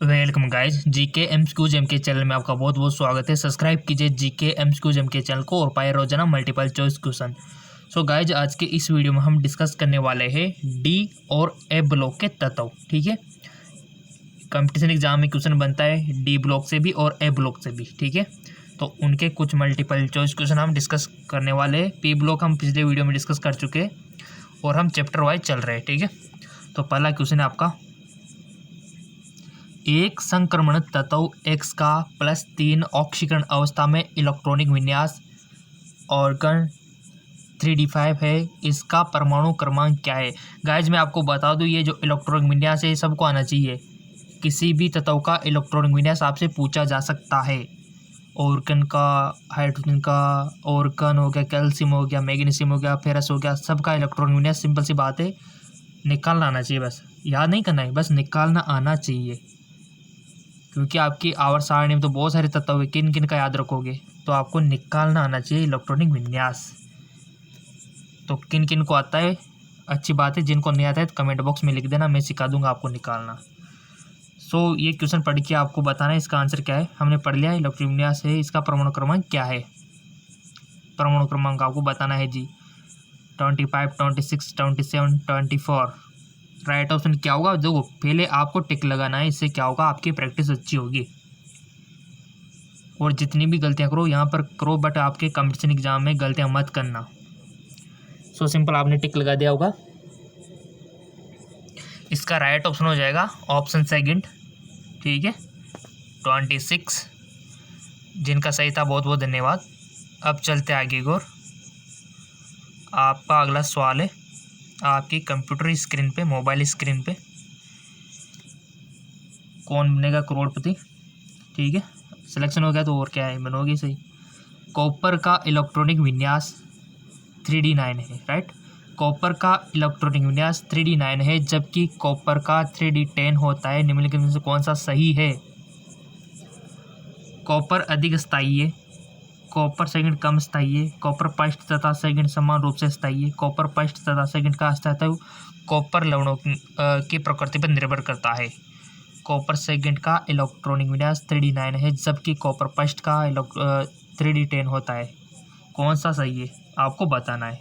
Welcome guys GK MCQs MK channel में आपका बहुत बहुत स्वागत है। सब्सक्राइब कीजिए जीके एमसीक्यूज एमके चैनल को और पाए रोजाना multiple choice question. So guys आज के इस वीडियो में हम डिस्कस करने वाले हैं डी और ए ब्लॉक के तत्व। ठीक है, कंपटीशन एग्जाम में क्वेश्चन बनता है डी ब्लॉक से भी और ए ब्लॉक से भी। ठीक है, तो उनके कुछ मल्टीपल चॉइस क्वेश्चन हम डिस्कस करने वाले हैं। पी ब्लॉक हम पिछले वीडियो में डिस्कस कर चुके हैं और हम चैप्टर वाइज चल रहे हैं। ठीक है, तो पहला क्वेश्चन है आपका, एक संक्रमण तत्व X का +3 ऑक्सीकरण अवस्था में इलेक्ट्रॉनिक विन्यास ऑर्गन 3d5 है, इसका परमाणु क्रमांक क्या है। गाइज मैं आपको बता दूं, ये जो इलेक्ट्रॉनिक विन्यास है सबको आना चाहिए। किसी भी तत्व का इलेक्ट्रॉनिक विन्यास आपसे पूछा जा सकता है। ऑर्गन का, हाइड्रोजन का, ऑर्गन हो गया, कैल्शियम हो गया, मैग्नीशियम हो गया, फेरस हो गया, सबका इलेक्ट्रॉनिक विन्यास सिंपल सी बात है, निकालना आना चाहिए। बस याद नहीं करना है, बस निकालना आना चाहिए। क्योंकि आपकी आवर्त सारणी में तो बहुत सारे तत्व है, किन किन का याद रखोगे, तो आपको निकालना आना चाहिए इलेक्ट्रॉनिक विन्यास। तो किन किन को आता है अच्छी बात है, जिनको नहीं आता है तो कमेंट बॉक्स में लिख देना, मैं सिखा दूंगा आपको निकालना। ये क्वेश्चन पढ़ के आपको बताना है इसका आंसर क्या है। हमने पढ़ लिया इलेक्ट्रॉनिक विन्यास है, इसका परमाणु क्रमांक क्या है। परमाणु क्रमांक आपको बताना है जी, 25, 26, 27, 24। राइट ऑप्शन क्या होगा, देखो पहले आपको टिक लगाना है, इससे क्या होगा आपकी प्रैक्टिस अच्छी होगी। और जितनी भी गलतियां करो यहाँ पर करो, बट आपके कंपटीशन एग्जाम में गलतियां मत करना। सिंपल आपने टिक लगा दिया होगा। इसका राइट ऑप्शन हो जाएगा ऑप्शन सेकंड। ठीक है, 26। जिनका सही था बहुत बहुत धन्यवाद। अब चलते आगे की ओर। आपका अगला सवाल है आपकी कंप्यूटर स्क्रीन पे, मोबाइल स्क्रीन पे, कौन बनेगा करोड़पति। ठीक है, सिलेक्शन हो गया तो और क्या है, बनोगी सही। कॉपर का इलेक्ट्रॉनिक विन्यास 3d9 है। राइट, कॉपर का इलेक्ट्रॉनिक विन्यास 3d9 है, जबकि कॉपर का 3d10 होता है। निम्नलिखित में से कौन सा सही है। कॉपर अधिक स्थायी है, कॉपर सेकंड कम स्थायी है, कॉपर फर्स्ट तथा सेकंड समान रूप से स्थायी है, कॉपर फर्स्ट तथा सेकंड का स्थायित्व कॉपर लवणों की प्रकृति पर निर्भर करता है। कॉपर सेकंड का इलेक्ट्रॉनिक विन्यास 3d9 है, जबकि कॉपर फर्स्ट का 3d10 होता है। कौन सा सही है आपको बताना है।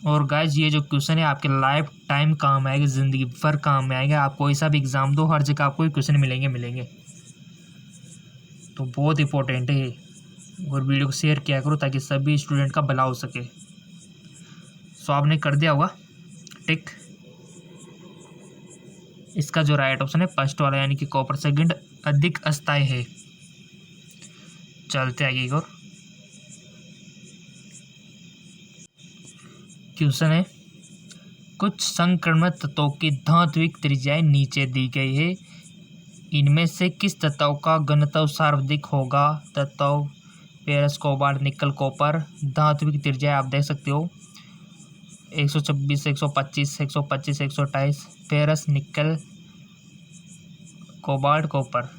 और गाइज ये जो क्वेश्चन है आपके लाइफ टाइम काम आएगा, ज़िंदगी भर काम में आएगा। आप कोई सा भी एग्ज़ाम दो, हर जगह आपको क्वेश्चन मिलेंगे। तो बहुत इंपॉर्टेंट है। और वीडियो को शेयर किया करो ताकि सभी स्टूडेंट का भला हो सके। आपने कर दिया होगा टिक। इसका जो राइट ऑप्शन है फर्स्ट वाला, यानी कि कॉपर सेकंड अधिक अस्थायी है। चलते आगे और क्वेश्चन है, कुछ संक्रमण तत्वों की धात्विक त्रिज्याएं नीचे दी गई है, इनमें से किस तत्व का घनत्व सर्वाधिक होगा। तत्व फेरस, कोबाल्ट, निकल, कॉपर। धात्विक त्रिज्या आप देख सकते हो 126, 125, 125, 128। फेरस, निकल, कोबाल्ट, कॉपर,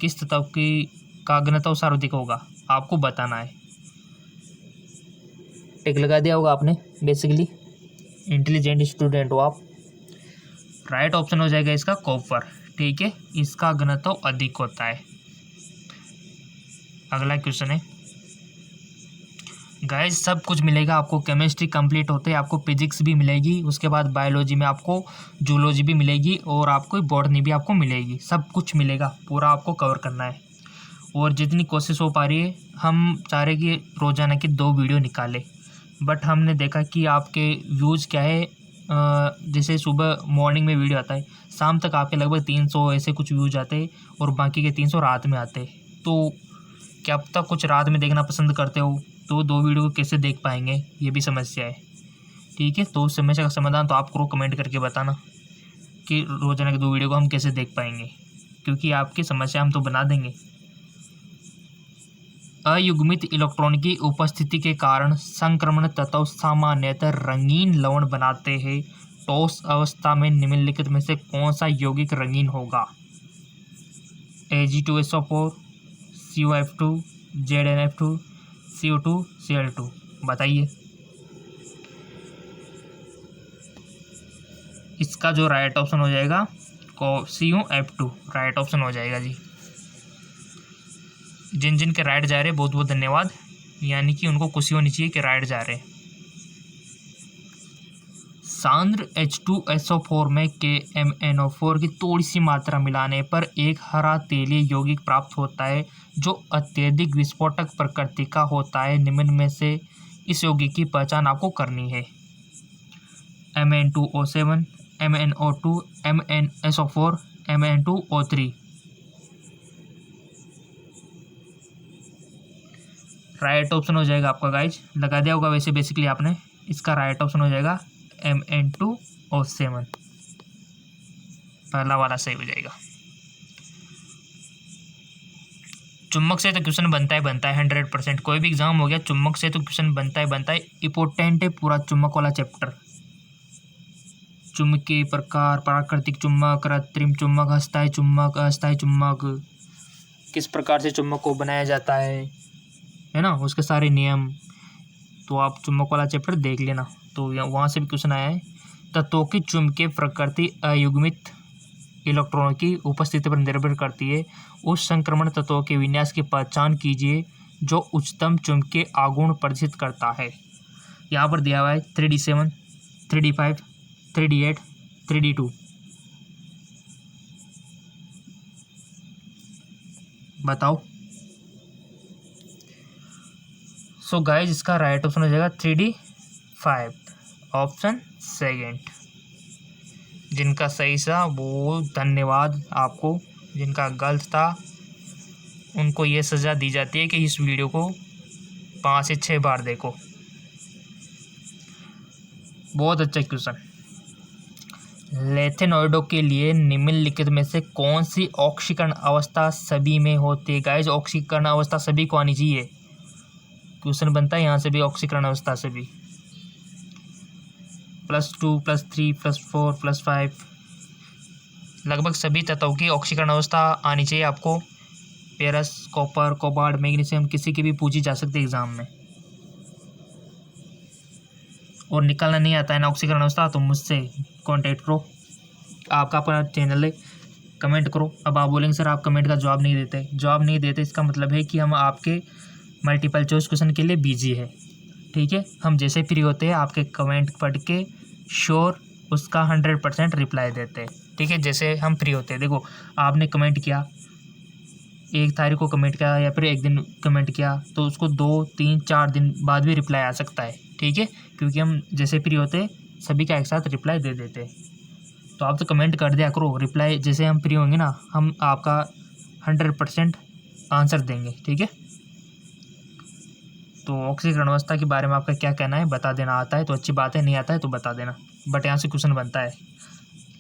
किस तत्व की का घनत्व सर्वाधिक होगा आपको बताना है। टिक लगा दिया होगा आपने, बेसिकली इंटेलिजेंट स्टूडेंट हो आप। राइट ऑप्शन हो जाएगा इसका कॉपर। ठीक है, इसका घनत्व अधिक होता है। अगला क्वेश्चन है गाइस, सब कुछ मिलेगा आपको। केमिस्ट्री कंप्लीट होते आपको फिजिक्स भी मिलेगी, उसके बाद बायोलॉजी में आपको जूलॉजी भी मिलेगी और आपको बॉटनी भी आपको मिलेगी। सब कुछ मिलेगा, पूरा आपको कवर करना है। और जितनी कोशिश हो पा रही है, हम चाह रहे कि रोज़ाना की 2 वीडियो निकालें, बट हमने देखा कि आपके व्यूज़ क्या है। जैसे सुबह मॉर्निंग में वीडियो आता है, शाम तक आपके लगभग 300 ऐसे कुछ व्यूज आते हैं और बाकी के 300 रात में आते हैं। तो क्या अब तक कुछ रात में देखना पसंद करते हो, तो 2 वीडियो को कैसे देख पाएंगे, ये भी समस्या है। ठीक है, तो उस समस्या का समाधान तो आप करो, कमेंट करके बताना कि रोजाना के 2 वीडियो को हम कैसे देख पाएंगे, क्योंकि आपकी समस्या हम तो बना देंगे। अयुग्मित इलेक्ट्रॉन की उपस्थिति के कारण संक्रमण तत्व सामान्यतः रंगीन लवण बनाते हैं। ठोस अवस्था में निम्नलिखित में से कौन सा यौगिक रंगीन होगा। Ag2SO4, COF2, ZnF2, CO2, Cl2। बताइए। इसका जो राइट ऑप्शन हो जाएगा CuF2 राइट ऑप्शन हो जाएगा जी। जिन जिन के राइट जा रहे हैं बहुत बहुत धन्यवाद, यानी कि उनको खुशी होनी चाहिए कि राइट जा रहे हैं। सांद्र H2SO4 में KMnO4 की थोड़ी सी मात्रा मिलाने पर एक हरा तेलीय यौगिक प्राप्त होता है जो अत्यधिक विस्फोटक प्रकृति का होता है। निम्न में से इस यौगिक की पहचान आपको करनी है। Mn2O7, MnO2, MnSO4, Mn2O3। Right option हो जाएगा आपका गाइज, लगा दिया होगा वैसे बेसिकली आपने। इसका राइट ऑप्शन हो जाएगा Mn2O7, पहला वाला सही हो जाएगा। चुम्बक से तो क्वेश्चन बनता है 100%। कोई भी एग्जाम हो गया, चुम्बक से तो क्वेश्चन बनता है। इंपॉर्टेंट है पूरा चुम्बक वाला चैप्टर। चुम्बकीय प्रकार, प्राकृतिक चुम्बक, कृत्रिम चुम्बक, अस्थायी चुम्बक, अस्थायी चुम्बक, किस प्रकार से चुम्बक को बनाया जाता है ना, उसके सारे नियम। तो आप चुम्बक वाला चैप्टर देख लेना। तो वहाँ से भी क्वेश्चन आया है। तत्वों की चुम्बकीय प्रकृति अयुग्मित इलेक्ट्रॉनों की उपस्थिति पर निर्भर करती है। उस संक्रमण तत्वों के विन्यास की पहचान कीजिए जो उच्चतम चुम्बकीय आघूर्ण प्रदर्शित करता है। यहाँ पर दिया हुआ है 3D7, 3D5, 3D8, 3D2। बताओ। सो गाइज इसका राइट ऑप्शन हो जाएगा 3D5, ऑप्शन सेकेंड। जिनका सही था वो धन्यवाद आपको, जिनका गलत था उनको ये सज़ा दी जाती है कि इस वीडियो को 5 से 6 बार देखो। बहुत अच्छा क्वेश्चन। लेथेनॉइडों के लिए निम्नलिखित में से कौन सी ऑक्सीकरण अवस्था सभी में होती है। गाइज ऑक्सीकरण अवस्था सभी को आनी चाहिए, क्वेश्चन बनता है यहाँ से भी। ऑक्सीकरण अवस्था से भी +2, +3, +4, +5 लगभग सभी तत्वों की ऑक्सीकरण अवस्था आनी चाहिए आपको। पेरस, कॉपर, कोबाल्ट, मैग्नीशियम किसी की भी पूछी जा सकती है एग्जाम में। और निकालना नहीं आता है ना ऑक्सीकरण अवस्था तो मुझसे कांटेक्ट करो। आपका अपना चैनल है, कमेंट करो। अब आप बोलेंगे सर आप कमेंट का जवाब नहीं देते, इसका मतलब है कि हम आपके मल्टीपल चॉइस क्वेश्चन के लिए बिजी है। ठीक है, हम जैसे फ्री होते हैं आपके कमेंट पढ़ के श्योर उसका 100% रिप्लाई देते हैं। ठीक है, जैसे हम फ्री होते हैं। देखो आपने कमेंट किया, 1 तारीख को कमेंट किया या फिर एक दिन कमेंट किया तो उसको 2, 3, 4 दिन बाद भी रिप्लाई आ सकता है। ठीक है, क्योंकि हम जैसे फ्री होते हैं सभी का एक साथ रिप्लाई दे देते हैं। तो आप तो कमेंट कर दिया करो, रिप्लाई जैसे हम फ्री होंगे ना हम आपका 100% आंसर देंगे। ठीक है, तो ऑक्सीकरण अवस्था के बारे में आपका क्या कहना है बता देना। आता है तो अच्छी बात है, नहीं आता है तो बता देना। बट यहाँ से क्वेश्चन बनता है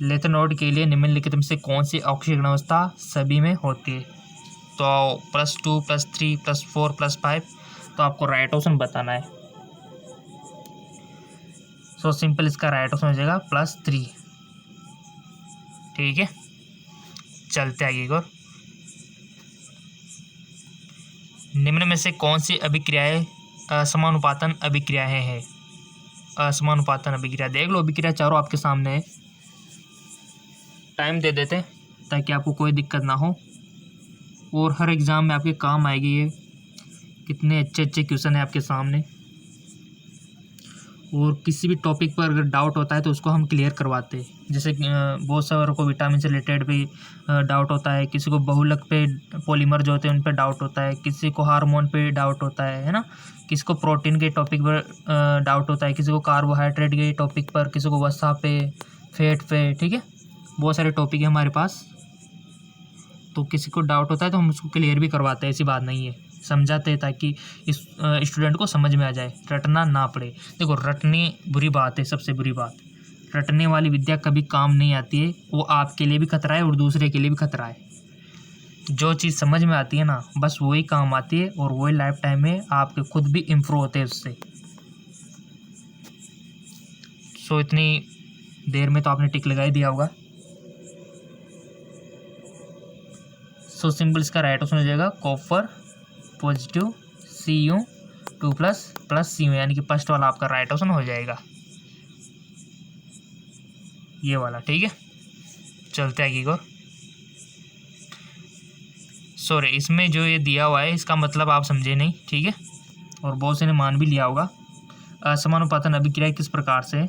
लेथेनॉइड के लिए निम्नलिखित में से कौन सी ऑक्सीकरण अवस्था सभी में होती है। तो +2, +3, +4, +5 तो आपको राइट ऑप्शन बताना है। सो सिंपल, इसका राइट ऑप्शन हो जाएगा +3। ठीक है, चलते आगे एक और। निम्न में से कौन सी अभिक्रियाएं असमानुपातन अभिक्रियाएं हैं। असमानुपातन अभिक्रिया देख लो, अभिक्रिया चारों आपके सामने है। टाइम दे देते ताकि आपको कोई दिक्कत ना हो और हर एग्ज़ाम में आपके काम आएगी। ये कितने अच्छे अच्छे क्वेश्चन है आपके सामने। और किसी भी टॉपिक पर अगर डाउट होता है तो उसको हम क्लियर करवाते हैं। जैसे बहुत सारों को विटामिन से रिलेटेड भी डाउट होता है, किसी को बहुलक पे पॉलीमर जो होते हैं उन पे डाउट होता है, किसी को हार्मोन पे डाउट होता है ना, किसी को प्रोटीन के टॉपिक पर डाउट होता है, किसी को कार्बोहाइड्रेट के टॉपिक पर, किसी को वसा पे, फैट पे। ठीक है, बहुत सारे टॉपिक है हमारे पास। तो किसी को डाउट होता है तो हम उसको क्लियर भी करवाते हैं, ऐसी बात नहीं है, समझाते हैं ताकि इस स्टूडेंट को समझ में आ जाए, रटना ना पड़े। देखो रटने बुरी बात है, सबसे बुरी बात, रटने वाली विद्या कभी काम नहीं आती है। वो आपके लिए भी खतरा है और दूसरे के लिए भी खतरा है। जो चीज़ समझ में आती है ना बस वही काम आती है और वही लाइफ टाइम में आपके खुद भी इम्प्रूव होते हैं उससे। सो इतनी देर में तो आपने टिक लगा ही दिया होगा। सो सिंपल, इसका राइट ऑप्शन हो जाएगा कॉपर पॉजिटिव Cu2+ Cu, यानी कि फर्स्ट वाला आपका राइट ऑप्शन हो जाएगा, ये वाला। ठीक है, चलते आगे को। सॉरी, इसमें जो ये दिया हुआ है इसका मतलब आप समझे नहीं, ठीक है, और बहुत से ने मान भी लिया होगा। असमानुपातन अभिक्रिया किस प्रकार से,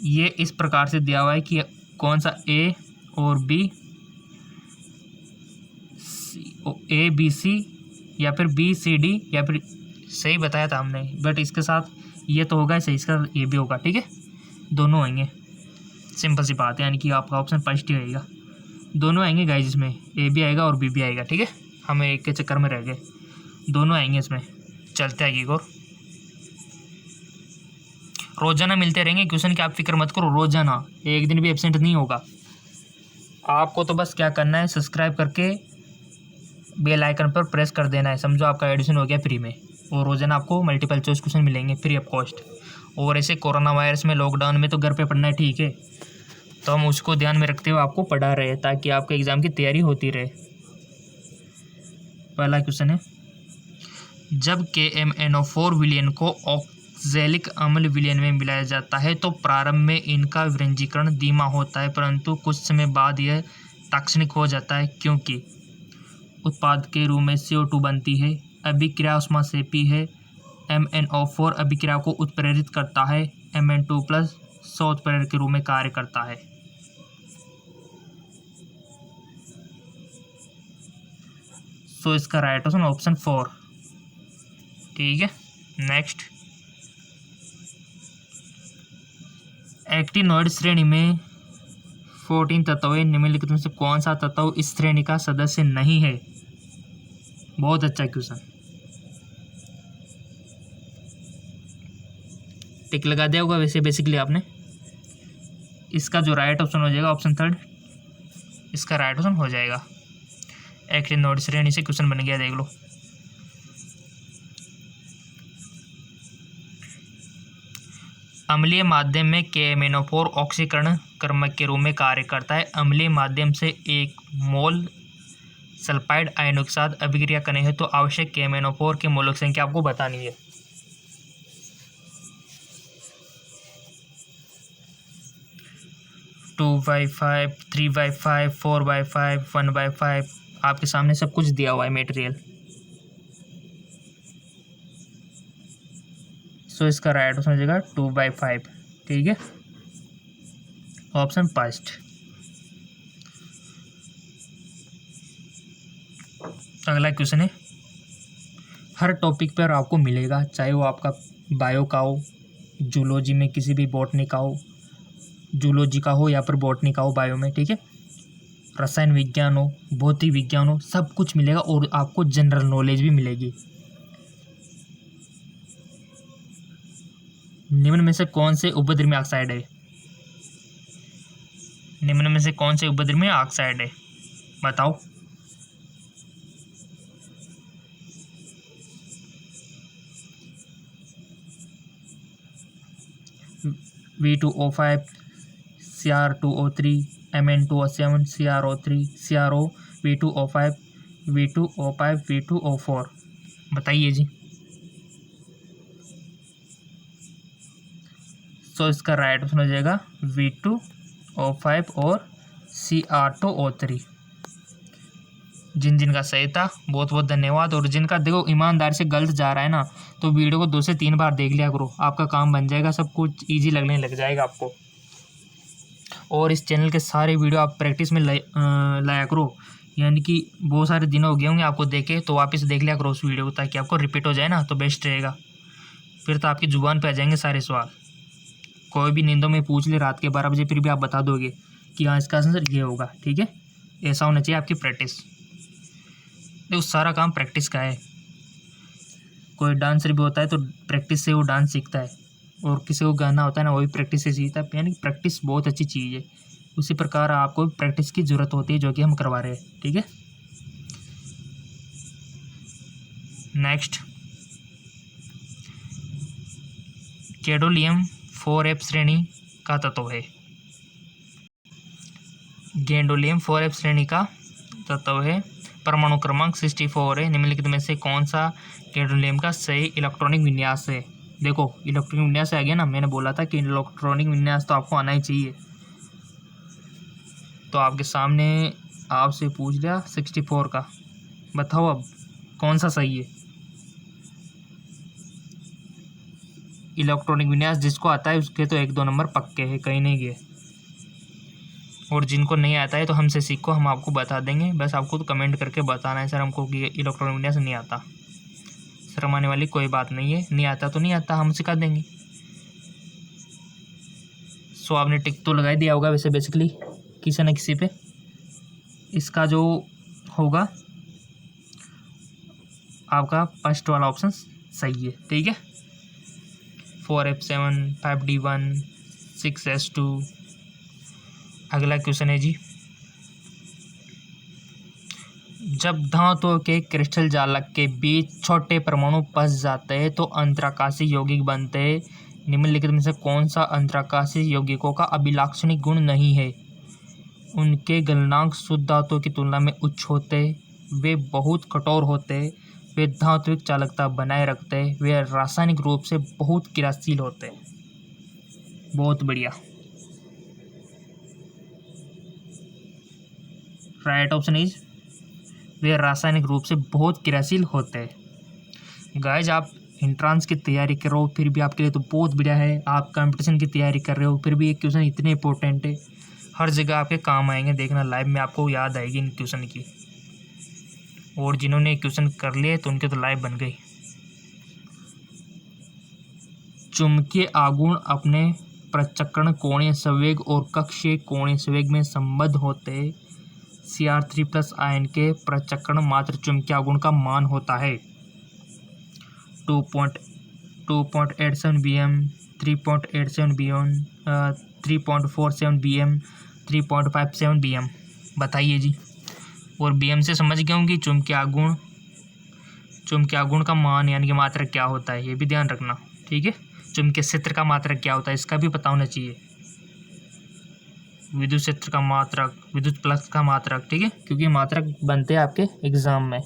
ये इस प्रकार से दिया हुआ है कि कौन सा ए और बी, ए बी सी या फिर बी सी डी, या फिर सही बताया था हमने, बट इसके साथ ये तो होगा सही, इसका ये भी होगा, ठीक है, दोनों आएंगे, सिंपल सी बात है, यानी कि आपका ऑप्शन फर्स्ट ही रहेगा, दोनों आएंगे गाइस, इसमें ए भी आएगा और बी भी आएगा, ठीक है, हमें एक के चक्कर में रह गए, दोनों आएंगे इसमें। चलते आगे और रोजाना मिलते रहेंगे क्वेश्चन की, आप फिक्र मत करो, रोजाना एक दिन भी एब्सेंट नहीं होगा। आपको तो बस क्या करना है, सब्सक्राइब करके बेल आइकन पर प्रेस कर देना है, समझो आपका एडमिशन हो गया फ्री में, और रोजाना आपको मल्टीपल चॉइस क्वेश्चन मिलेंगे फ्री ऑफ कॉस्ट। और ऐसे कोरोना वायरस में, लॉकडाउन में तो घर पे पढ़ना है, ठीक है, तो हम उसको ध्यान में रखते हुए आपको पढ़ा रहे हैं ताकि आपके एग्ज़ाम की तैयारी होती रहे। पहला क्वेश्चन है, जब KMnO4 विलयन को ऑक्जेलिक अम्ल विलयन में मिलाया जाता है तो प्रारंभ में इनका विरंजीकरण धीमा होता है, परंतु कुछ समय बाद यह तात्क्षणिक हो जाता है, क्योंकि उत्पाद के रूप में CO2 बनती है, अभिक्रिया ऊष्माक्षेपी है, MnO4 अभिक्रिया को उत्प्रेरित करता है, Mn2+ स्व उत्प्रेरक के रूप में कार्य करता है। सो इसका राइट ऑप्शन ऑप्शन 4, ठीक है। नेक्स्ट, एक्टिनोइड श्रेणी में 14 तत्व है, निम्नलिखित में से कौन सा तत्व इस श्रेणी का सदस्य नहीं है? बहुत अच्छा क्वेश्चन, टिक लगा दिया होगा वैसे बेसिकली आपने। इसका जो राइट ऑप्शन हो जाएगा ऑप्शन 3, इसका राइट ऑप्शन हो जाएगा। एक्टिनोइड श्रेणी से क्वेश्चन बन गया, देख लो। अम्लीय माध्यम में KMnO4 ऑक्सीकरण कर्मक के रूप में कार्य करता है। अम्लीय माध्यम से 1 मोल सल्फाइड आयनों के साथ अभिक्रिया करनी है तो आवश्यक KMnO4 की मोलक संख्या आपको बतानी है। टू बाई 5, 3/5, 4/5, 1/5, आपके सामने सब कुछ दिया हुआ है मटेरियल। सो इसका राइट ऑप्शन हो जाएगा 2/5, ठीक है, ऑप्शन फर्स्ट। अगला क्वेश्चन है, हर टॉपिक पर आपको मिलेगा, चाहे वो आपका बायो का हो, जूलॉजी में किसी भी बॉटनी का हो, जूलॉजी का हो या फिर बॉटनी का हो, बायो में, ठीक है, रसायन विज्ञान हो, भौतिक विज्ञान हो, सब कुछ मिलेगा और आपको जनरल नॉलेज भी मिलेगी। निम्न में से कौन से उपद्रवी ऑक्साइड है? निम्न में से कौन से उपद्रवी ऑक्साइड है, बताओ। V2O5, Cr2O3, Mn2O7, CrO3, CrO, V2O5, V2O5, V2O4, बताइए जी। तो इसका राइट ऑप्शन हो जाएगा V2O5 और Cr2O3। जिन जिनका सही था बहुत बहुत धन्यवाद, और जिनका देखो ईमानदारी से गलत जा रहा है ना, तो वीडियो को 2 से 3 बार देख लिया करो, आपका काम बन जाएगा, सब कुछ इजी लगने लग जाएगा आपको। और इस चैनल के सारे वीडियो आप प्रैक्टिस में लाया करो, यानी कि बहुत सारे दिन हो गए होंगे आपको देखे, तो वापस देख लिया करो उस वीडियो को, ताकि आपको रिपीट हो जाए ना, तो बेस्ट रहेगा। फिर तो आपकी ज़ुबान पे आ जाएंगे सारे सवाल, कोई भी नींदों में पूछ ले रात के 12 बजे, फिर भी आप बता दोगे कि हाँ इसका आंसर ये होगा, ठीक है। ऐसा होना चाहिए आपकी प्रैक्टिस। देखो सारा काम प्रैक्टिस का है। कोई डांसर भी होता है तो प्रैक्टिस से वो डांस सीखता है, और किसी को गाना होता है ना, वो भी प्रैक्टिस से सीखता है, यानी प्रैक्टिस बहुत अच्छी चीज़ है। उसी प्रकार आपको प्रैक्टिस की ज़रूरत होती है, जो कि हम करवा रहे हैं, ठीक है। नेक्स्ट, गैंडोलियम 4F श्रेणी का तत्व है। गैंडोलियम 4F श्रेणी का तत्व है, परमाणु क्रमांक 64 है। निम्नलिखित में से कौन सा गैंडोलियम का सही इलेक्ट्रॉनिक विन्यास है? देखो इलेक्ट्रॉनिक विन्यास आ गया ना, मैंने बोला था कि इलेक्ट्रॉनिक विन्यास तो आपको आना ही चाहिए। तो आपके सामने आपसे पूछ लिया 64 का, बताओ अब कौन सा सही है। इलेक्ट्रॉनिक विन्यास जिसको आता है उसके तो 1-2 नंबर पक्के हैं, कहीं नहीं गए। और जिनको नहीं आता है तो हमसे सीखो, हम आपको बता देंगे। बस आपको तो कमेंट करके बताना है सर हमको कि इलेक्ट्रॉनिक विन्यास नहीं आता। शर्माने वाली कोई बात नहीं है, नहीं आता तो नहीं आता, हम सिखा देंगे। सो आपने टिक तो लगा ही दिया होगा वैसे बेसिकली किसी न किसी पे। इसका जो होगा आपका फर्स्ट वाला ऑप्शन सही है, ठीक है। 4F7 5D1 6S2। अगला क्वेश्चन है जी, जब धातुओं के क्रिस्टल जालक के बीच छोटे परमाणु फंस जाते हैं तो अंतराकाशीय यौगिक बनते हैं। निम्नलिखित में से कौन सा अंतराकाशीय यौगिकों का अभिलाक्षणिक गुण नहीं है? उनके गलनांक शुद्ध धातुओं की तुलना में उच्च होते, वे बहुत कठोर होते, वे धात्विक चालकता बनाए रखते, वे रासायनिक रूप से बहुत क्रियाशील होते। बहुत बढ़िया, राइट ऑप्शन इज वे रासायनिक रूप से बहुत क्रियाशील होते हैं। गाइज आप एंट्रांस की तैयारी कर रहे हो फिर भी आपके लिए तो बहुत बढ़िया है। आप कंपटीशन की तैयारी कर रहे हो फिर भी ये क्वेश्चन इतने इंपॉर्टेंट है, हर जगह आपके काम आएंगे। देखना लाइव में आपको याद आएगी इन क्वेश्चन की। और जिन्होंने क्वेश्चन कर लिए तो उनके तो लाइव बन गई। चुंबकीय आघूर्ण अपने प्रचक्रण कोणीय संवेग और कक्षीय कोणीय संवेग में संबद्ध होते। Cr3+ आयन के प्रचक्रण मात्र चुंबकीय आघूर्ण का मान होता है 2.87 bm, 3.87 bm, 3.47 bm, 3.57 bm। बताइए जी। और bm से समझ गए होंगे चुंबकीय आघूर्ण का मान यानी कि मात्रक क्या होता है, ये भी ध्यान रखना, ठीक है। चुंबकीय क्षेत्र का मात्रक क्या होता है इसका भी पता होना चाहिए। विद्युत क्षेत्र का मात्रक, विद्युत फ्लक्स का मात्रक, ठीक है, क्योंकि मात्रक बनते हैं आपके एग्जाम में।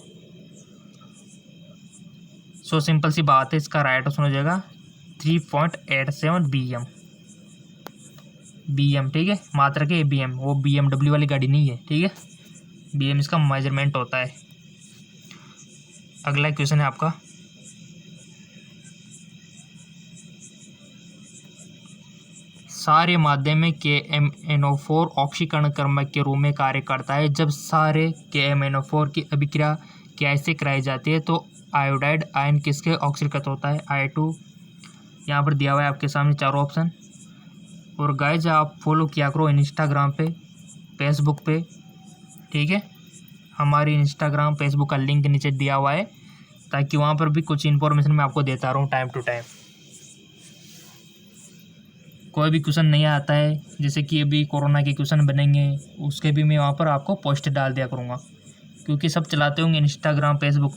सो सिंपल सी बात है, इसका राइट ऑप्शन हो जाएगा 3.87 बीएम, ठीक है। मात्रक है बीएम, वो BMW वाली गाड़ी नहीं है, ठीक है। बीएम इसका मेजरमेंट होता है। अगला क्वेश्चन है आपका, सारे माध्यम में KMnO4 ऑक्सीकरण क्रमक के रूप में कार्य करता है। जब सारे KMnO4 की अभिक्रिया कैसे कराई जाती है तो आयोडाइड आयन किसके ऑक्सीकृत होता है? I2। यहाँ पर दिया हुआ है आपके सामने चारों ऑप्शन। और गाइज आप फॉलो किया करो इंस्टाग्राम पे, फेसबुक पे, ठीक है। हमारी इंस्टाग्राम फेसबुक का लिंक नीचे दिया हुआ है ताकि वहाँ पर भी कुछ इन्फॉर्मेशन मैं आपको देता रहूँ टाइम टू टाइम। कोई भी क्वेश्चन नहीं आता है, जैसे कि अभी कोरोना के क्वेश्चन बनेंगे उसके भी मैं वहाँ पर आपको पोस्ट डाल दिया करूँगा, क्योंकि सब चलाते होंगे इंस्टाग्राम फेसबुक।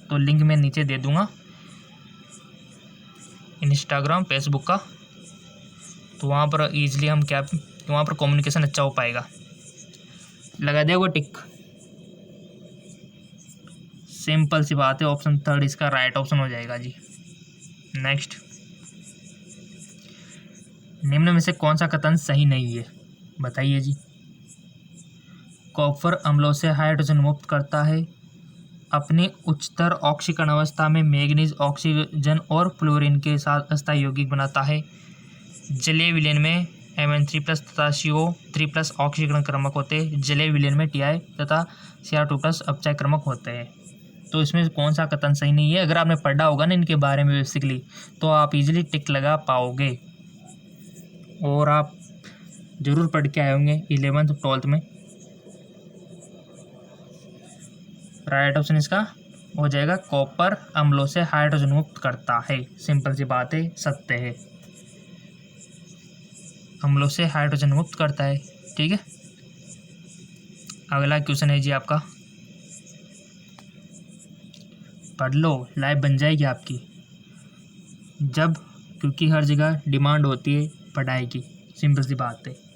तो लिंक मैं नीचे दे दूँगा इंस्टाग्राम फेसबुक का, तो वहाँ पर ईजिली हम क्या वहाँ पर कम्युनिकेशन अच्छा हो पाएगा। लगा दिया वो टिक, सिंपल सी बात है। ऑप्शन 3 इसका राइट ऑप्शन हो जाएगा जी। नेक्स्ट, निम्न में से कौन सा कथन सही नहीं है? बताइए जी। कॉपर अम्लों से हाइड्रोजन मुक्त करता है। अपने उच्चतर ऑक्सीकरण अवस्था में मैग्नीज ऑक्सीजन और फ्लोरीन के साथ अस्थायी यौगिक बनाता है। जलीय विलयन में Mn3+ तथा CO3+ ऑक्सीकरण क्रमक होते हैं। जलीय विलयन में Ti तथा Cr2+ अपचय क्रमक होते हैं। तो इसमें कौन सा कथन सही नहीं है? अगर आपने पढ़ा होगा ना इनके बारे में बेसिकली, तो आप इजीली टिक लगा पाओगे। और आप ज़रूर पढ़ के आए होंगे 11th 12th में। राइट ऑप्शन इसका हो जाएगा कॉपर अम्लों से हाइड्रोजन मुक्त करता है। सिंपल सी बात है, सत्य है, अम्लों से हाइड्रोजन मुक्त करता है, ठीक है। अगला क्वेश्चन है जी आपका, पढ़ लो, लाइव बन जाएगी आपकी। जब, क्योंकि हर जगह डिमांड होती है पढ़ाई की, सिंपल सी बात है।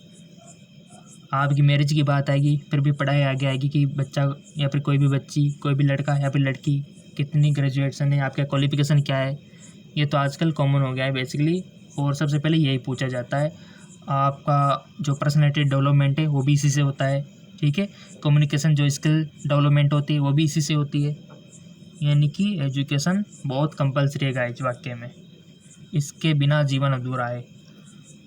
आपकी मैरिज की बात आएगी फिर भी पढ़ाई आगे आएगी कि बच्चा या फिर कोई भी बच्ची, कोई भी लड़का या फिर लड़की कितनी ग्रेजुएशन है, आपका क्वालिफिकेशन क्या है, ये तो आजकल कॉमन हो गया है बेसिकली। और सबसे पहले यही पूछा जाता है। आपका जो पर्सनैलिटी डेवलपमेंट है वो भी इसी से होता है, ठीक है। कम्युनिकेशन जो स्किल डेवलपमेंट होती है वो भी इसी से होती है। यानी कि एजुकेशन बहुत कंपलसरी है गाइस वाक्य में, इसके बिना जीवन अधूरा है।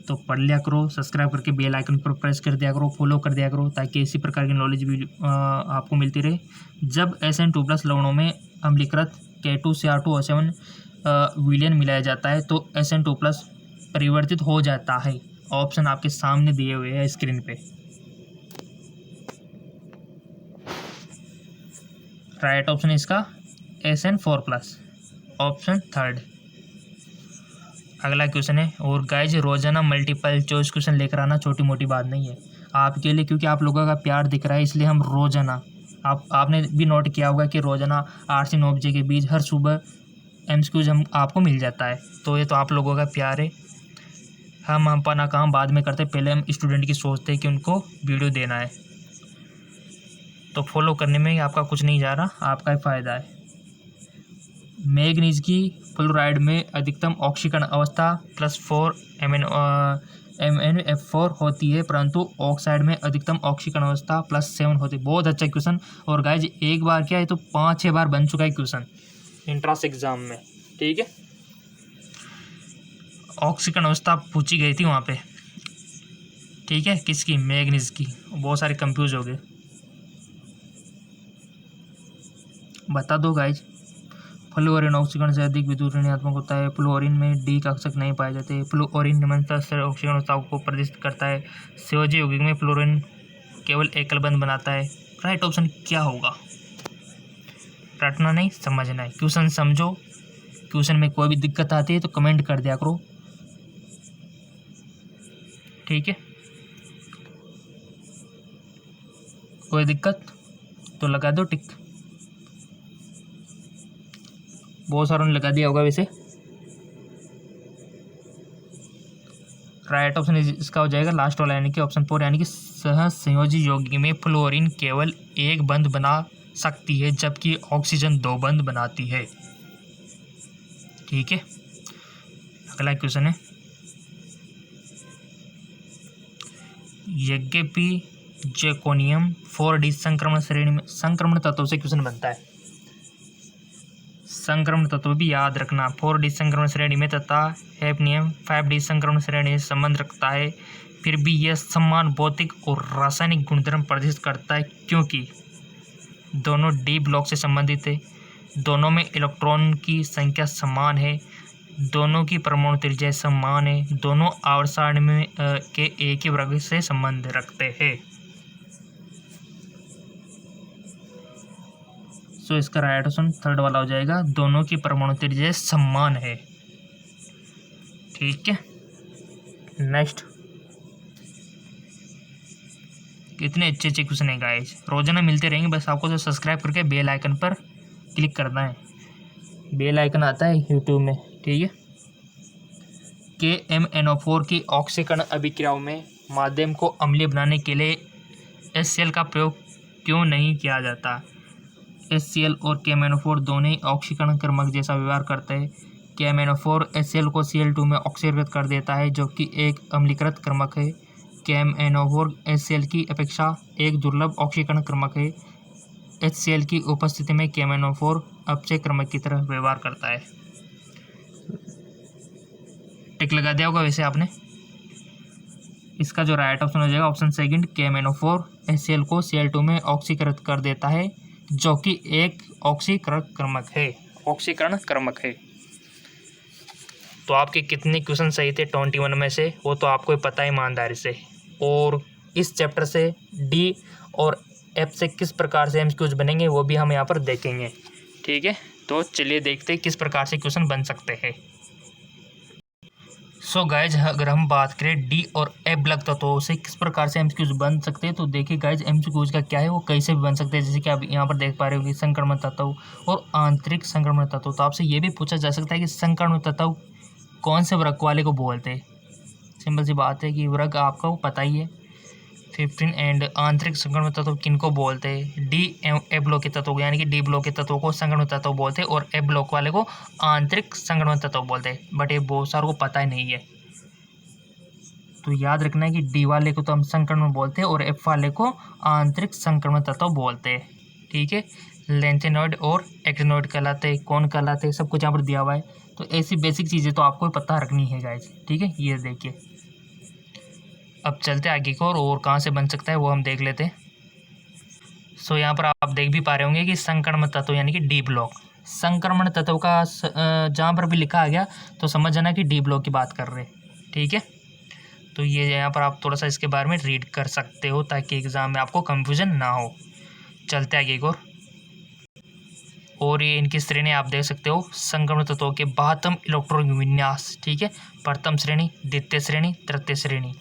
तो पढ़ लिया करो, सब्सक्राइब करके बेल आइकन पर प्रेस कर दिया करो, फॉलो कर दिया करो, ताकि इसी प्रकार की नॉलेज भी आपको मिलती रहे। जब SN2+ लवणों में अम्लीकृत K2CR2O7 विलयन मिलाया जाता है तो SN2+ परिवर्तित हो जाता है। ऑप्शन आपके सामने दिए हुए हैं स्क्रीन पे। राइट ऑप्शन इसका SN4+, ऑप्शन थर्ड। अगला क्वेश्चन है, और गाइज रोजाना मल्टीपल चॉइस क्वेश्चन लेकर आना छोटी मोटी बात नहीं है आपके लिए, क्योंकि आप लोगों का प्यार दिख रहा है, इसलिए हम रोजाना, आपने भी नोट किया होगा कि रोजाना 8 से 9 बजे के बीच हर सुबह MCQs हम आपको मिल जाता है। तो ये तो आप लोगों का प्यार है। हम अपना काम बाद में करते, पहले हम स्टूडेंट की सोचते हैं कि उनको वीडियो देना है। तो फॉलो करने में आपका कुछ नहीं जा रहा, आपका ही फ़ायदा है। मैग्नीज की फ्लोराइड में अधिकतम ऑक्सीकरण अवस्था +4 MnF4 होती है, परंतु ऑक्साइड में अधिकतम ऑक्सीकरण अवस्था +7 होती है। बहुत अच्छा क्वेश्चन। और गाइज एक बार क्या है तो 5-6 बार बन चुका है क्वेश्चन इंट्रांस एग्जाम में, ठीक है। ऑक्सीकरण अवस्था पूछी गई थी वहाँ पे, ठीक है, किसकी, मैग्नीज की। बहुत सारे कंफ्यूज हो गए। बता दो गाइज। फ्लोरीन ऑक्सीकरण से अधिक विद्युत ऋणात्मक होता है। फ्लोरीन में D कक्षक नहीं पाए जाते। फ्लोरीन निम्न स्तर से ऑक्सीकरण अवस्था को प्रदर्शित करता है। संयोजी यौगिक में फ्लोरीन केवल एकल बंध बनाता है। राइट ऑप्शन क्या होगा? रटना नहीं, समझना है। क्वेश्चन समझो। क्वेश्चन में कोई भी दिक्कत आती है तो कमेंट कर दिया करो, ठीक है। कोई दिक्कत तो लगा दो टिक। बहुत सारों ने लगा दिया होगा वैसे। राइट ऑप्शन इसका हो जाएगा लास्ट वाला, यानी कि ऑप्शन 4, यानी कि सहसंयोजी यौगिक में फ्लोरीन केवल एक बंध बना सकती है, जबकि ऑक्सीजन 2 बंध बनाती है, ठीक है। अगला क्वेश्चन है, यद्यपि जैकोनियम 4D संक्रमण श्रेणी में संक्रमण तत्वों से क्वेश्चन बनता है। संक्रमण तत्व भी याद रखना, 4D संक्रमण श्रेणी में तथा हैफनियम 5D संक्रमण श्रेणी से संबंध रखता है, फिर भी यह समान भौतिक और रासायनिक गुणधर्म प्रदर्शित करता है, क्योंकि दोनों D ब्लॉक से संबंधित है, दोनों में इलेक्ट्रॉन की संख्या समान है, दोनों की परमाणु त्रिज्या समान है, दोनों आवर्त सारणी में के एक ही वर्ग से संबंध रखते हैं। तो इसका राइट ऑप्शन थर्ड वाला हो जाएगा, दोनों की परमाणु त्रिज्या समान है, ठीक है। नेक्स्ट, कितने अच्छे अच्छे क्वेश्चन है गाइस, रोजाना मिलते रहेंगे। बस आपको तो सब्सक्राइब करके बेल आइकन पर क्लिक करना है। बेल आइकन आता है यूट्यूब में, ठीक है। KMnO4 की ऑक्सीकरण अभिक्रियाओं में माध्यम को अम्लीय बनाने के लिए HCl का प्रयोग क्यों नहीं किया जाता? HCl और KMnO4 दोनों ही ऑक्सीकरण क्रमक जैसा व्यवहार करते हैं। KMnO4 HCl को Cl2 में ऑक्सीकृत कर देता है, जो कि एक अम्लीकृत क्रमक है। KMnO4 HCl की अपेक्षा एक दुर्लभ ऑक्सीकरण क्रमक है। HCl की उपस्थिति में KMnO4 अपचय क्रमक की तरह व्यवहार करता है। टिक लगा दिया होगा वैसे आपने। इसका जो राइट ऑप्शन हो जाएगा ऑप्शन सेकंड, KMnO4 HCl को Cl2 में ऑक्सीकृत कर देता है, जो कि एक ऑक्सीकरण क्रमक है। तो आपके कितने क्वेश्चन सही थे 21 में से, वो तो आपको पता है ईमानदारी से। और इस चैप्टर से D और F से किस प्रकार से MCQs बनेंगे वो भी हम यहाँ पर देखेंगे, ठीक है। तो चलिए देखते हैं किस प्रकार से क्वेश्चन बन सकते हैं। सो गाइज, अगर हम बात करें D और F ब्लॉक तत्वों से किस प्रकार से MCQs बन सकते हैं, तो देखिए गाइज MCQs का क्या है, वो कैसे भी बन सकते हैं। जैसे कि आप यहाँ पर देख पा रहे हो कि संक्रमण तत्व और आंतरिक संक्रमण तत्व। तो आपसे ये भी पूछा जा सकता है कि संक्रमण तत्व कौन से वर्ग वाले को बोलते हैं। सिंपल सी बात है कि वर्ग आपको पता ही है 15। एंड आंतरिक संक्रमण तत्व किनको बोलते हैं? D F ब्लॉक के तत्वों को, यानी कि D ब्लॉक के तत्वों को संक्रमण तत्व बोलते हैं और F ब्लॉक वाले को आंतरिक संक्रमण तत्व बोलते हैं। बट ये बहुत सारों को पता ही नहीं है। तो याद रखना है कि डी वाले को तो हम संक्रमण बोलते हैं और एफ वाले को आंतरिक संक्रमण तत्व बोलते हैं। ठीक है, लेंथेनॉइड और एक्टिनॉइड कहलाते हैं, कौन कहलाते हैं, सब कुछ यहाँ पर दिया हुआ है। तो ऐसी बेसिक चीज़ें तो आपको पता रखनी है गाइस। ठीक है, ये देखिए। अब चलते आगे को और कहाँ से बन सकता है वो हम देख लेते हैं। सो यहाँ पर आप देख भी पा रहे होंगे कि संक्रमण तत्व यानी कि डी ब्लॉक, संक्रमण तत्व का जहाँ पर भी लिखा आ गया तो समझ जाना कि डी ब्लॉक की बात कर रहे हैं। ठीक है, तो ये यहाँ पर आप थोड़ा सा इसके बारे में रीड कर सकते हो ताकि एग्ज़ाम में आपको कंफ्यूजन ना हो। चलते आगे को और ये इनकी श्रेणी आप देख सकते हो, संक्रमण तत्वों के 72 इलेक्ट्रॉनिक विन्यास। ठीक है, प्रथम श्रेणी, द्वितीय श्रेणी, तृतीय श्रेणी।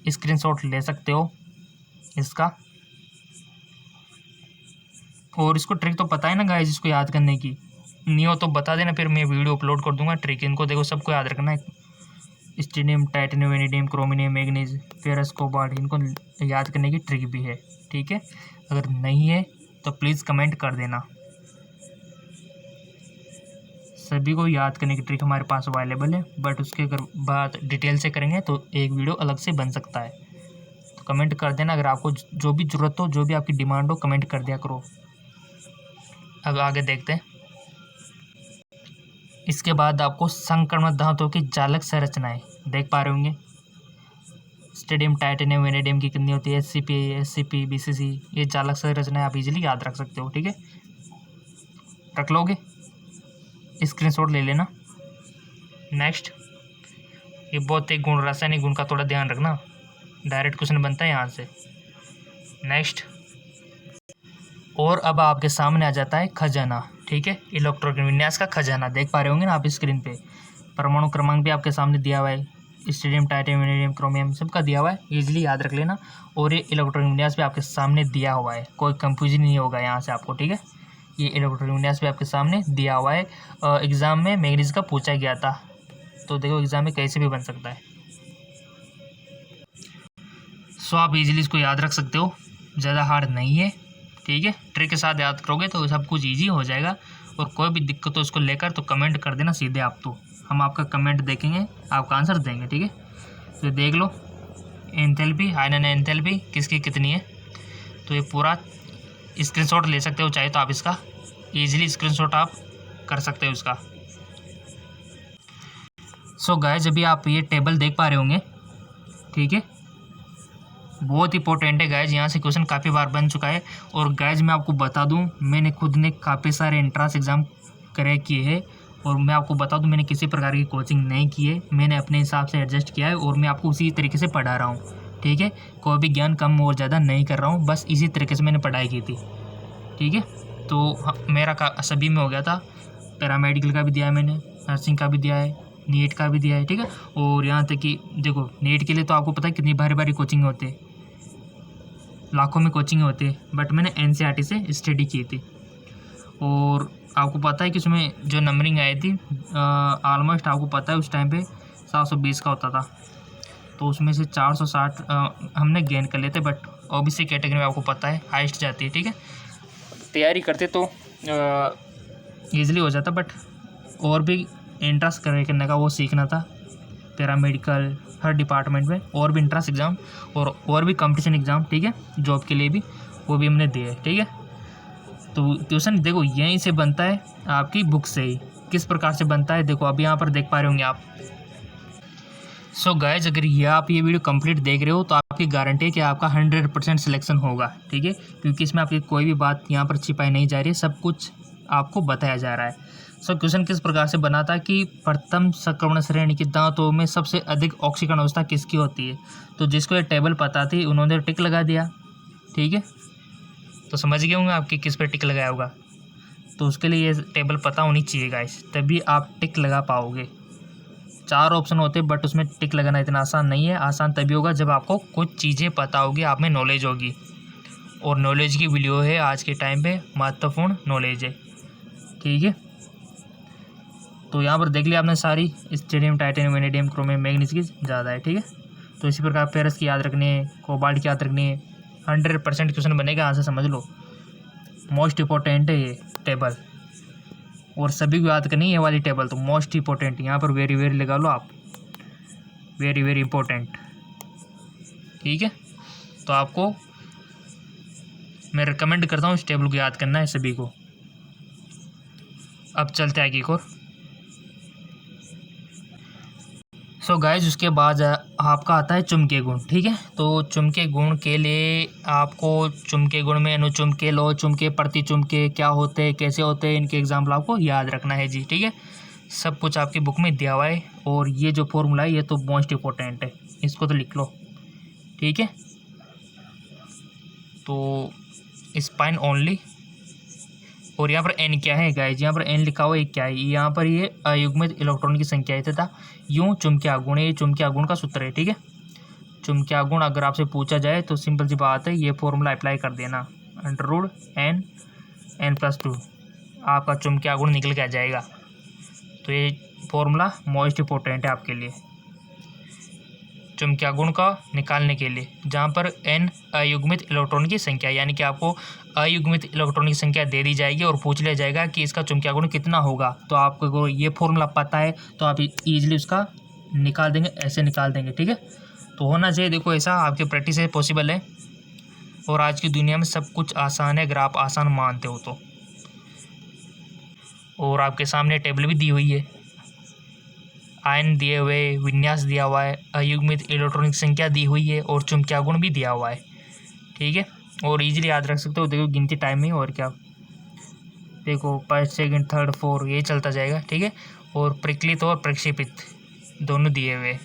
स्क्रीनशॉट ले सकते हो इसका। और इसको ट्रिक तो पता है ना गाइस, इसको याद करने की, नहीं हो तो बता देना, फिर मैं वीडियो अपलोड कर दूंगा ट्रिक। इनको देखो सबको याद रखना है, स्टेनियम, titanium, vanadium, chromium, manganese, ferrous, cobalt, इनको याद करने की ट्रिक भी है। ठीक है, अगर नहीं है तो प्लीज़ कमेंट कर देना। सभी को याद करने की ट्रिक हमारे पास अवेलेबल है, बट उसके अगर बात डिटेल से करेंगे तो एक वीडियो अलग से बन सकता है। तो कमेंट कर देना, अगर आपको जो भी ज़रूरत हो, जो भी आपकी डिमांड हो, कमेंट कर दिया करो। अब आगे देखते हैं। इसके बाद आपको संक्रमण धातुओं की जालक संरचनाएं देख पा रहे होंगे। स्टेडियम, टाइटेनियम, वेनेडियम की कितनी होती है, SCP, BCC, ये जालक संरचनाएं आप इजीली याद रख सकते हो। ठीक है, रख लोगे, स्क्रीनशॉट ले लेना। नेक्स्ट, ये भौतिक गुण, रासायनिक गुण का थोड़ा ध्यान रखना, डायरेक्ट क्वेश्चन बनता है यहाँ से। नेक्स्ट, और अब आपके सामने आ जाता है खजाना। ठीक है, इलेक्ट्रॉनिक विन्यास का खजाना देख पा रहे होंगे ना आप स्क्रीन पे। परमाणु क्रमांक भी आपके सामने दिया हुआ है, स्टेरियम, टाइटेनियम, वेनेडियम, क्रोमियम सबका दिया हुआ है, इजीली याद रख लेना। और ये इलेक्ट्रॉनिक विन्यास भी आपके सामने दिया हुआ है, कोई कंफ्यूजन नहीं होगा यहाँ से आपको। ठीक है, ये इलेक्ट्रॉनिक विन्यास भी आपके सामने दिया हुआ है। एग्ज़ाम में मैग्नीज का पूछा गया था, तो देखो एग्ज़ाम में कैसे भी बन सकता है। सो आप इजीली इसको याद रख सकते हो, ज़्यादा हार्ड नहीं है। ठीक है, ट्रिक के साथ याद करोगे तो सब कुछ ईजी हो जाएगा। और कोई भी दिक्कत हो इसको लेकर तो कमेंट कर देना सीधे आप, तो हम आपका कमेंट देखेंगे, आपका आंसर देंगे। ठीक है, तो देख लो, एंथैल्पी, आयनन एंथैल्पी किसकी कितनी है, तो ये पूरा स्क्रीनशॉट ले सकते हो, चाहे तो आप इसका ईजिली स्क्रीनशॉट आप कर सकते हो इसका। सो गाइस, अभी आप ये टेबल देख पा रहे होंगे। ठीक है, बहुत ही इंपॉर्टेंट है गाइज, यहाँ से क्वेश्चन काफ़ी बार बन चुका है। और गाइज मैं आपको बता दूँ, मैंने खुद ने काफ़ी सारे एंट्रेंस एग्ज़ाम क्रैक किए हैं, और मैं आपको बता दूँ मैंने किसी प्रकार की कोचिंग नहीं की है, मैंने अपने हिसाब से एडजस्ट किया है और मैं आपको उसी तरीके से पढ़ा रहा हूँ। ठीक है, कोई भी ज्ञान कम और ज़्यादा नहीं कर रहा हूँ, बस इसी तरीके से मैंने पढ़ाई की थी। ठीक है, तो मेरा सभी में हो गया था, पैरामेडिकल का भी दिया है मैंने, नर्सिंग का भी दिया है, नीट का भी दिया है। ठीक है, और यहाँ तक कि देखो नीट के लिए तो आपको पता है कितनी भारी भारी कोचिंग होती है, लाखों में कोचिंग होती है, बट मैंने NCERT से स्टडी की थी। और आपको पता है कि उसमें जो नंबरिंग आई थी ऑलमोस्ट आपको पता है उस टाइम पे 720 का होता था, तो उसमें से 460 हमने गेन कर लेते, बट OBC कैटेगरी में आपको पता है हाइस्ट जाती है। ठीक है, तैयारी करते तो ईजिली हो जाता, बट और भी एंट्रेंस करने का वो सीखना था, पैरामेडिकल हर डिपार्टमेंट में और भी एंट्रेंस एग्ज़ाम और भी कंपटीशन एग्ज़ाम। ठीक है, जॉब के लिए भी वो भी हमने दिए। ठीक है, तो क्वेश्चन देखो यहीं से बनता है, आपकी बुक से ही किस प्रकार से बनता है, देखो अभी यहाँ पर देख पा रहे होंगे आप। सो गाइज, अगर आप ये वीडियो कंप्लीट देख रहे हो तो आपकी गारंटी है कि आपका 100% सिलेक्शन होगा। ठीक है, क्योंकि इसमें आपकी कोई भी बात यहाँ पर छिपाई नहीं जा रही है, सब कुछ आपको बताया जा रहा है। सो क्वेश्चन किस प्रकार से बना था कि प्रथम संक्रमण श्रेणी के दांतों में सबसे अधिक ऑक्सीकरण अवस्था किसकी होती है, तो जिसको ये टेबल पता थी उन्होंने टिक लगा दिया। ठीक है, तो समझ गए होंगे आपकी किस पे टिक लगाया होगा, तो उसके लिए ये टेबल पता होनी चाहिए गाइस, तभी आप टिक लगा पाओगे। 4 ऑप्शन होते हैं, बट उसमें टिक लगाना इतना आसान नहीं है, आसान तभी होगा जब आपको कुछ चीज़ें पता होगी, आप में नॉलेज होगी, और नॉलेज की वैल्यू है आज के टाइम पे, महत्वपूर्ण नॉलेज है। ठीक है, तो यहाँ पर देख लिया आपने सारी, Stellarium, titanium, vanadium, chromium, manganese की ज़्यादा है। ठीक है, तो इसी प्रकार फेरस की याद रखनी है, कोबाल्ट की याद रखनी है, 100% क्वेश्चन बनेगा, यहाँ से समझ लो, मोस्ट इंपॉर्टेंट है ये टेबल, और सभी को याद करनी है ये वाली टेबल, तो मोस्ट इंपॉर्टेंट, यहाँ पर वेरी वेरी लगा लो आप, वेरी वेरी इंपॉर्टेंट। ठीक है। तो आपको मैं रिकमेंड करता हूँ इस टेबल को याद करना है सभी को। अब चलते हैं आगे की ओर। सो गाइज उसके बाद आपका आता है चुम्बकीय गुण। ठीक है, तो चुम्बकीय गुण के लिए आपको चुम्बकीय गुण में अनुचुम्बकीय, लौह चुम्बकीय, प्रतिचुम्बकीय क्या होते हैं, कैसे होते हैं, इनके एग्जाम्पल आपको याद रखना है जी। ठीक है, सब कुछ आपकी बुक में दिया हुआ है। और ये जो फॉर्मूला है ये तो मोस्ट इंपॉर्टेंट है, इसको तो लिख लो। ठीक है, तो स्पाइन ओनली। और यहाँ पर एन क्या है गाइज, यहाँ पर एन लिखा हुआ है क्या है, यहाँ पर ये अयुग्मित इलेक्ट्रॉन की संख्या है तथा यूँ चुम्बकीय आघूर्ण, ये चुम्बकीय आघूर्ण का सूत्र है। ठीक है, चुम्बकीय आघूर्ण अगर आपसे पूछा जाए तो सिंपल सी बात है, ये फॉर्मूला अप्लाई कर देना, √n+2 आपका चुम्बकीय आघूर्ण निकल के आ जाएगा। तो ये फॉर्मूला मोस्ट इंपॉर्टेंट है आपके लिए चुम्बकीय आघूर्ण का निकालने के लिए, जहाँ पर n अयुग्मित इलेक्ट्रॉन की संख्या, यानी कि आपको अयुग्मित इलेक्ट्रॉन की संख्या दे दी जाएगी और पूछ लिया जाएगा कि इसका चुम्बकीय आघूर्ण कितना होगा। तो आपको ये फॉर्मूला पता है तो आप इजीली उसका निकाल देंगे, ऐसे निकाल देंगे। ठीक है, तो होना चाहिए, देखो ऐसा आपकी प्रैक्टिस से पॉसिबल है। और आज की दुनिया में सब कुछ आसान है अगर आप आसान मानते हो तो। और आपके सामने टेबल भी दी हुई है, आयन दिए हुए, विन्यास दिया हुआ है, अयुग्मित इलेक्ट्रॉनिक संख्या दी हुई है और चुम्बकीय गुण भी दिया हुआ है। ठीक है, और इजीली याद रख सकते हो। देखो गिनती टाइम में, और क्या देखो फर्स्ट सेकंड थर्ड फोर ये चलता जाएगा। ठीक है, और प्रक्लित और प्रक्षेपित दोनों दिए हुए।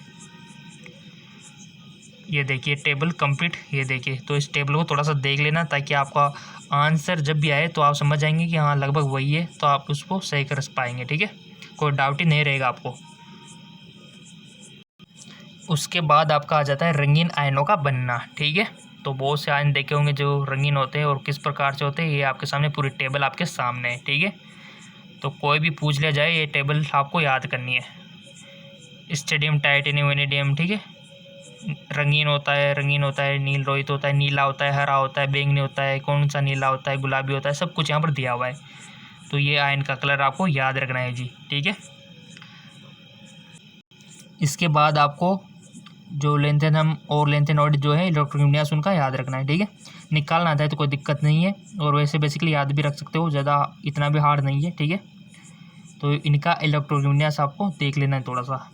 ये देखिए टेबल कंप्लीट, ये देखिए। तो इस टेबल को थोड़ा सा देख लेना ताकि आपका आंसर जब भी आए तो आप समझ जाएंगे कि हाँ लगभग वही है, तो आप उसको सही कर पाएंगे। ठीक है, कोई डाउट ही नहीं रहेगा आपको। उसके बाद आपका आ जाता है रंगीन आयनों का बनना। ठीक है, तो बहुत से आयन देखे होंगे जो रंगीन होते हैं और किस प्रकार से होते हैं, ये आपके सामने पूरी टेबल आपके सामने है। ठीक है, तो कोई भी पूछ लिया जाए ये टेबल आपको याद करनी है। Stadium, titanium, vanadium. ठीक है, रंगीन होता है, नील रोहित होता है, नीला होता है, हरा होता है, बैंगनी होता है, कौन सा नीला होता है, गुलाबी होता है, सब कुछ यहाँ पर दिया हुआ है। तो ये आयन का कलर आपको याद रखना है जी। ठीक है, इसके बाद आपको जो लेंथेनम और लेंथेनॉइड जो है इलेक्ट्रॉनिक विन्यास उनका याद रखना है। ठीक है, निकालना आता है तो कोई दिक्कत नहीं है, और वैसे बेसिकली याद भी रख सकते हो, ज़्यादा इतना भी हार्ड नहीं है। ठीक है, तो इनका इलेक्ट्रॉनिक विन्यास आपको देख लेना है थोड़ा सा।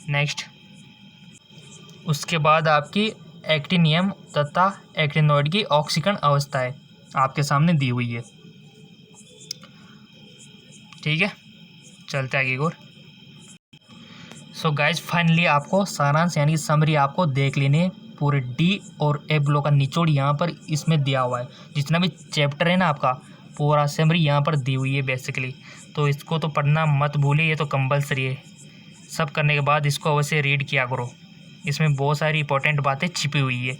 नेक्स्ट, उसके बाद आपकी एक्टिनियम तथा एक्टिनॉइड की ऑक्सीकरण अवस्थाएं आपके सामने दी हुई है। ठीक है, चलते आगे और। सो गाइज फाइनली आपको सारांश यानी समरी आपको देख लेने है। पूरे डी और ए ब्लॉक का निचोड़ यहाँ पर इसमें दिया हुआ है, जितना भी चैप्टर है ना आपका पूरा समरी यहाँ पर दी हुई है बेसिकली। तो इसको तो पढ़ना मत भूलिए, ये तो कंपलसरी है। सब करने के बाद इसको अवश्य रीड किया करो, इसमें बहुत सारी इंपॉर्टेंट बातें छिपी हुई है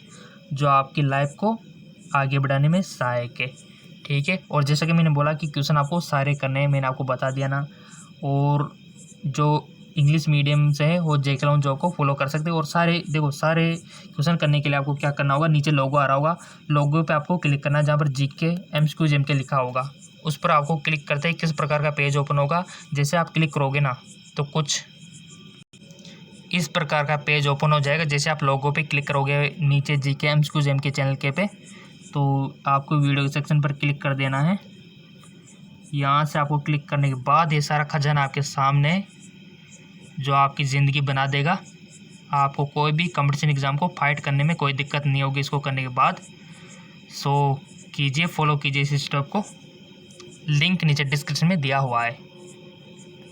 जो आपकी लाइफ को आगे बढ़ाने में सहायक है। ठीक है, और जैसा कि मैंने बोला कि क्वेश्चन आपको सारे करने हैं, मैंने आपको बता दिया ना। और जो इंग्लिश मीडियम से है वो जेके लॉन्च जॉब को फॉलो कर सकते हो। और सारे देखो, सारे क्वेश्चन करने के लिए आपको क्या करना होगा, नीचे लोगो आ रहा होगा, लोगो पे आपको क्लिक करना है, जहाँ पर जीके एमसीक्यू जेएमके लिखा होगा उस पर आपको क्लिक करते ही किस प्रकार का पेज ओपन होगा। जैसे आप क्लिक करोगे ना तो कुछ इस प्रकार का पेज ओपन हो जाएगा। जैसे आप लोगो पे क्लिक करोगे नीचे जीके एमसीक्यू जेएमके चैनल के पे, तो आपको वीडियो के सेक्शन पर क्लिक कर देना है। यहाँ से आपको क्लिक करने के बाद ये सारा खजाना आपके सामने जो आपकी ज़िंदगी बना देगा। आपको कोई भी कंपटीशन एग्ज़ाम को फाइट करने में कोई दिक्कत नहीं होगी इसको करने के बाद। सो कीजिए, फॉलो कीजिए इस स्टेप को, लिंक नीचे डिस्क्रिप्शन में दिया हुआ है।